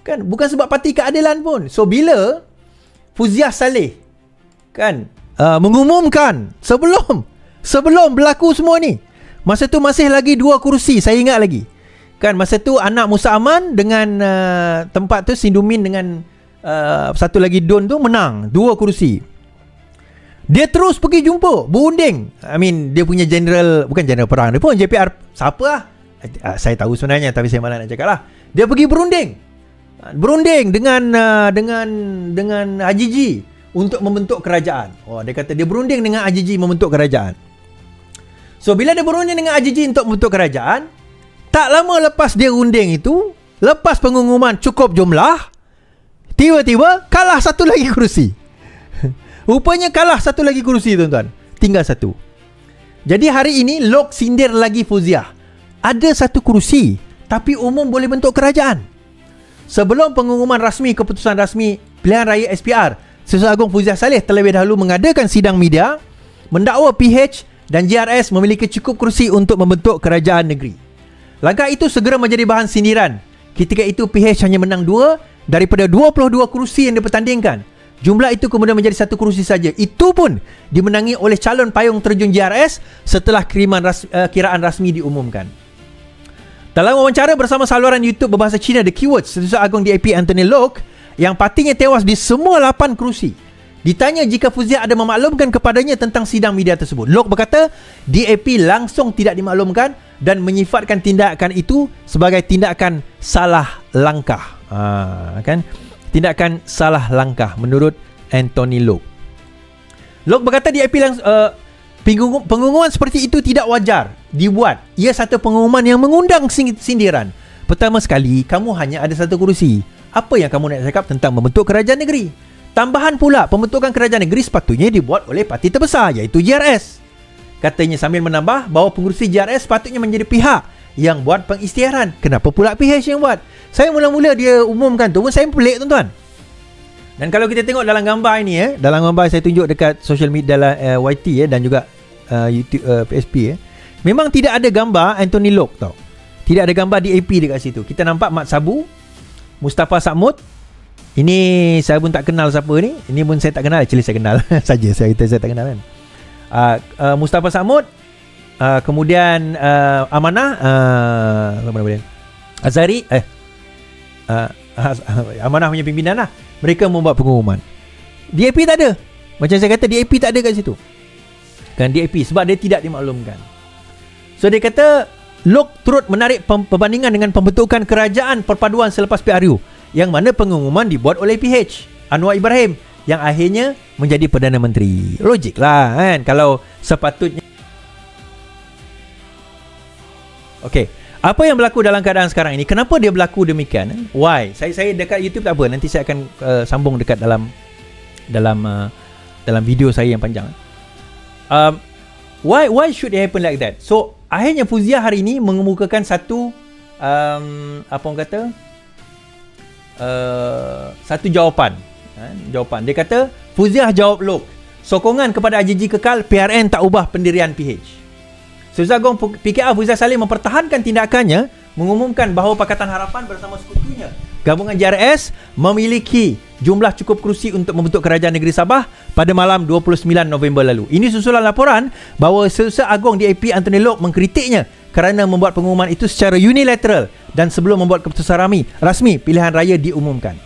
Kan bukan sebab parti keadilan pun. So bila Fuziah Saleh kan mengumumkan sebelum berlaku semua ni, masa tu masih lagi 2 kursi, saya ingat lagi. Kan masa tu anak Musa Aman dengan tempat tu Sindumin dengan satu lagi Don tu menang 2 kursi. Dia terus pergi jumpa, berunding. I mean, dia punya general, bukan general perang, dia pun JPR, siapa lah? Saya tahu sebenarnya, tapi saya malas nak cakap lah. Dia pergi berunding dengan Haji G untuk membentuk kerajaan. Oh, dia kata dia berunding dengan Haji G membentuk kerajaan. So, bila dia berunding dengan Haji G untuk membentuk kerajaan, tak lama lepas dia runding itu, lepas pengumuman cukup jumlah, tiba-tiba kalah satu lagi kursi. Rupanya kalah satu lagi kursi, tuan-tuan. Tinggal satu. Jadi hari ini Lok sindir lagi Fuziah. Ada satu kursi, tapi umum boleh bentuk kerajaan. Sebelum pengumuman rasmi keputusan rasmi pilihan raya SPR, Setiausaha Agung Fuziah Saleh terlebih dahulu mengadakan sidang media mendakwa PH dan JRS memiliki cukup kursi untuk membentuk kerajaan negeri. Langkah itu segera menjadi bahan sindiran. Ketika itu PH hanya menang 2 daripada 22 kursi yang dipertandingkan. Jumlah itu kemudian menjadi 1 kursi saja. Itu pun dimenangi oleh calon payung terjun JRS setelah kiraan rasmi diumumkan. Dalam wawancara bersama saluran YouTube berbahasa Cina The Keywords, Setiausaha Agung DAP Anthony Lok yang partinya tewas di semua 8 kerusi, ditanya jika Fuziah ada memaklumkan kepadanya tentang sidang media tersebut. Lok berkata DAP langsung tidak dimaklumkan dan menyifatkan tindakan itu sebagai tindakan salah langkah. Kan? Tindakan salah langkah menurut Anthony Lok. Lok berkata DAP pengumuman seperti itu tidak wajar dibuat. Ia satu pengumuman yang mengundang sindiran. Pertama sekali, kamu hanya ada 1 kursi. Apa yang kamu nak cakap tentang membentuk kerajaan negeri? Tambahan pula, pembentukan kerajaan negeri sepatutnya dibuat oleh parti terbesar, iaitu JRS. Katanya sambil menambah bahawa pengurusi JRS sepatutnya menjadi pihak yang buat pengisytiharan. Kenapa pula PH yang buat? Saya mula-mula dia umumkan tu pun saya pelik, tuan-tuan. Dan kalau kita tengok dalam gambar ini, dalam gambar saya tunjuk dekat social media dalam YT dan juga YouTube PSP, memang tidak ada gambar Anthony Lok tau. Tidak ada gambar DAP dekat situ. Kita nampak Mat Sabu, Mustafa Sakmud. Ini saya pun tak kenal siapa ni. Ini pun saya tak kenal. Actually saya kenal saja. Saya tak kenal kan. Mustafa Sakmud, kemudian Amanah, Azhari, Amanah punya pimpinan lah. Mereka membuat pengumuman. DAP tak ada. Macam saya kata, DAP tak ada kat situ. Kan DAP sebab dia tidak dimaklumkan. So dia kata Lok turut menarik perbandingan dengan pembentukan kerajaan perpaduan selepas PRU, yang mana pengumuman dibuat oleh PH Anwar Ibrahim yang akhirnya menjadi Perdana Menteri. Logik lah kan, kalau sepatutnya. Okey, apa yang berlaku dalam keadaan sekarang ini? Kenapa dia berlaku demikian? Why? Saya dekat YouTube tak apa, nanti saya akan sambung dekat dalam video saya yang panjang. Why should it happen like that? So akhirnya Fuziah hari ini mengemukakan satu apa orang kata, satu jawapan. Dia kata Fuziah jawab Lok, sokongan kepada Haji G kekal, PRN tak ubah pendirian PH. Setiausaha Agung PKR Fuziah Saleh mempertahankan tindakannya mengumumkan bahawa Pakatan Harapan bersama sekutunya gabungan JRS memiliki jumlah cukup kursi untuk membentuk kerajaan negeri Sabah pada malam 29 November lalu. Ini susulan laporan bahawa Setiausaha Agung DAP Anthony Lok mengkritiknya kerana membuat pengumuman itu secara unilateral dan sebelum membuat keputusan rasmi pilihan raya diumumkan.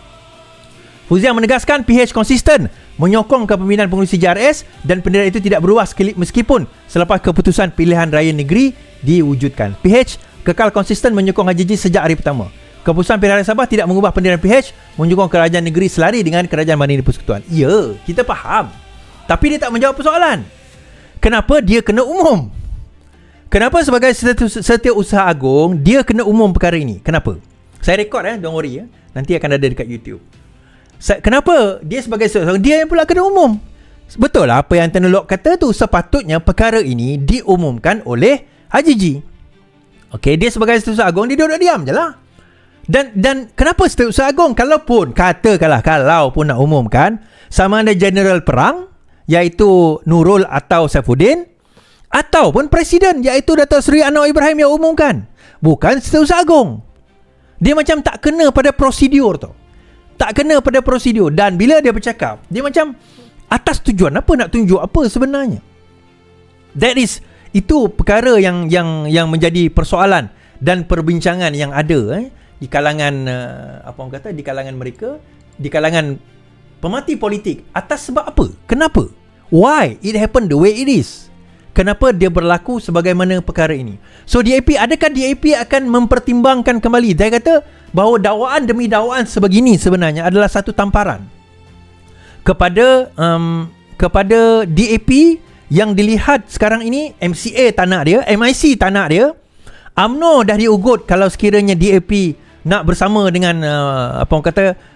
Fuziah menegaskan PH konsisten menyokong kepimpinan pengurusi JRS dan pendirian itu tidak berubah meskipun selepas keputusan pilihan raya negeri diwujudkan. PH kekal konsisten menyokong Haji G sejak hari pertama. Keputusan pilihan raya Sabah tidak mengubah pendirian PH menyokong kerajaan negeri selari dengan kerajaan banding di Persekutuan. Ya, kita faham. Tapi dia tak menjawab persoalan. Kenapa dia kena umum? Kenapa sebagai Setiausaha Agung dia kena umum perkara ini? Kenapa? Saya rekod don't worry nanti akan ada dekat YouTube. Kenapa dia sebagai Setiausaha Agung dia yang pula kena umum? Betul lah apa yang Anthony Lok kata tu, sepatutnya perkara ini diumumkan oleh Haji G. Okey, dia sebagai Setiausaha Agung dia duduk diam je lah. Dan kenapa Setiausaha Agung kalaupun nak umumkan sama ada general perang iaitu Nurul atau Saifuddin ataupun presiden iaitu Datuk Seri Anwar Ibrahim yang umumkan, bukan Setiausaha Agung. Dia macam tak kena pada prosedur tau. Tak kena pada prosedur. Dan bila dia bercakap, dia macam atas tujuan apa, nak tunjuk apa sebenarnya. Itu perkara yang menjadi persoalan dan perbincangan yang ada di kalangan di kalangan mereka, di kalangan pemati politik. Atas sebab apa? Kenapa? Why it happened the way it is? Kenapa dia berlaku sebagaimana perkara ini? So DAP, adakah DAP akan mempertimbangkan kembali? Dia kata bahawa dakwaan demi dakwaan sebegini sebenarnya adalah satu tamparan kepada DAP yang dilihat sekarang ini. MCA tak nak dia, MIC tak nak dia, UMNO dah diugut. Kalau sekiranya DAP nak bersama dengan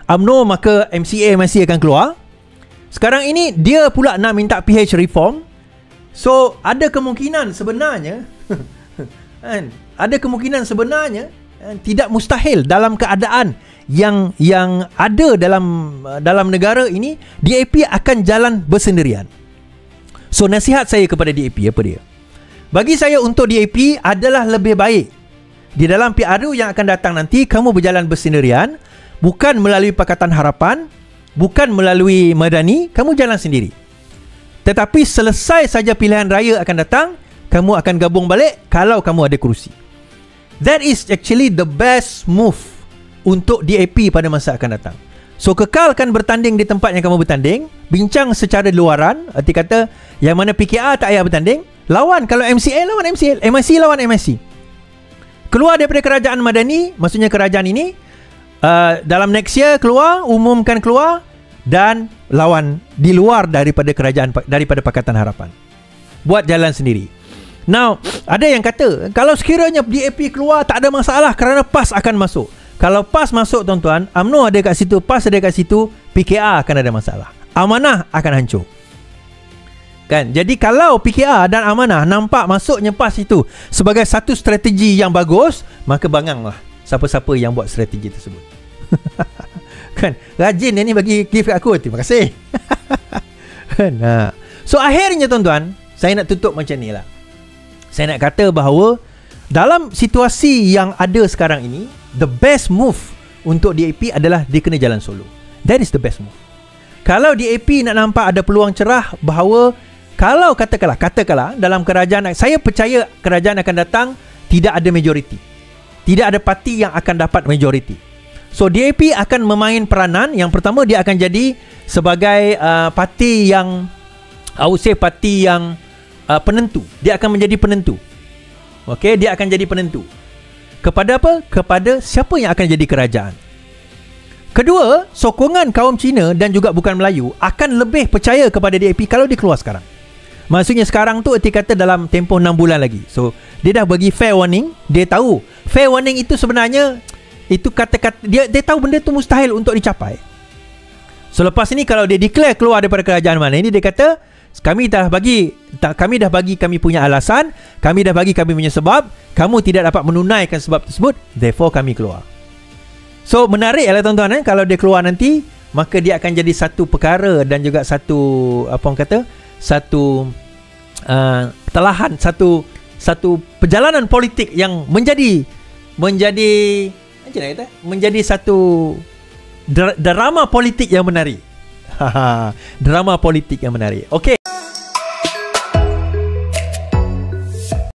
UMNO, maka MCA MIC akan keluar. Sekarang ini dia pula nak minta PH reform. So ada kemungkinan sebenarnya ada kemungkinan sebenarnya tidak mustahil dalam keadaan yang ada dalam negara ini, DAP akan jalan bersendirian. So nasihat saya kepada DAP apa dia? Bagi saya, untuk DAP adalah lebih baik di dalam PRU yang akan datang nanti kamu berjalan bersendirian, bukan melalui Pakatan Harapan, bukan melalui Madani, kamu jalan sendiri. Tetapi selesai saja pilihan raya akan datang, kamu akan gabung balik kalau kamu ada kerusi. That is actually the best move untuk DAP pada masa akan datang. So kekalkan bertanding di tempat yang kamu bertanding, bincang secara luaran, arti kata yang mana PKR tak payah bertanding, lawan. Kalau MCA lawan MCA, MIC lawan MIC. Keluar daripada kerajaan Madani, maksudnya kerajaan ini, dalam next year keluar, umumkan keluar, dan lawan di luar daripada kerajaan, daripada Pakatan Harapan. Buat jalan sendiri. Now, ada yang kata kalau sekiranya DAP keluar tak ada masalah kerana PAS akan masuk. Kalau PAS masuk, tuan-tuan, UMNO ada kat situ, PAS ada kat situ, PKR akan ada masalah. Amanah akan hancur. Kan? Jadi kalau PKR dan Amanah nampak masuknya PAS itu sebagai satu strategi yang bagus, maka banganglah siapa-siapa yang buat strategi tersebut. Kan? Rajin dia ni bagi gift kat aku. Terima kasih. Nah. So akhirnya, tuan-tuan, saya nak tutup macam ni lah. Saya nak kata bahawa dalam situasi yang ada sekarang ini, the best move untuk DAP adalah dia kena jalan solo. That is the best move. Kalau DAP nak nampak ada peluang cerah bahawa kalau katakanlah dalam kerajaan, saya percaya kerajaan akan datang tidak ada majoriti. Tidak ada parti yang akan dapat majoriti. So DAP akan memain peranan. Yang pertama, dia akan jadi sebagai parti yang parti yang penentu. Dia akan menjadi penentu. Okey, dia akan jadi penentu. Kepada apa? Kepada siapa yang akan jadi kerajaan. Kedua, sokongan kaum Cina dan juga bukan Melayu akan lebih percaya kepada DAP kalau dia keluar sekarang. Maksudnya sekarang tu erti kata dalam tempoh 6 bulan lagi. So dia dah bagi fair warning. Dia tahu fair warning itu sebenarnya itu kata-kata dia tahu benda tu mustahil untuk dicapai. So lepas ini kalau dia declare keluar daripada kerajaan mana ini, dia kata kami dah bagi kami punya alasan, kami dah bagi kami punya sebab, kamu tidak dapat menunaikan sebab tersebut, therefore kami keluar. So menarik lah, tuan-tuan, kalau dia keluar nanti, maka dia akan jadi satu perkara dan juga satu satu perjalanan politik yang menjadi satu drama politik yang menarik. Drama politik yang menarik. Okey.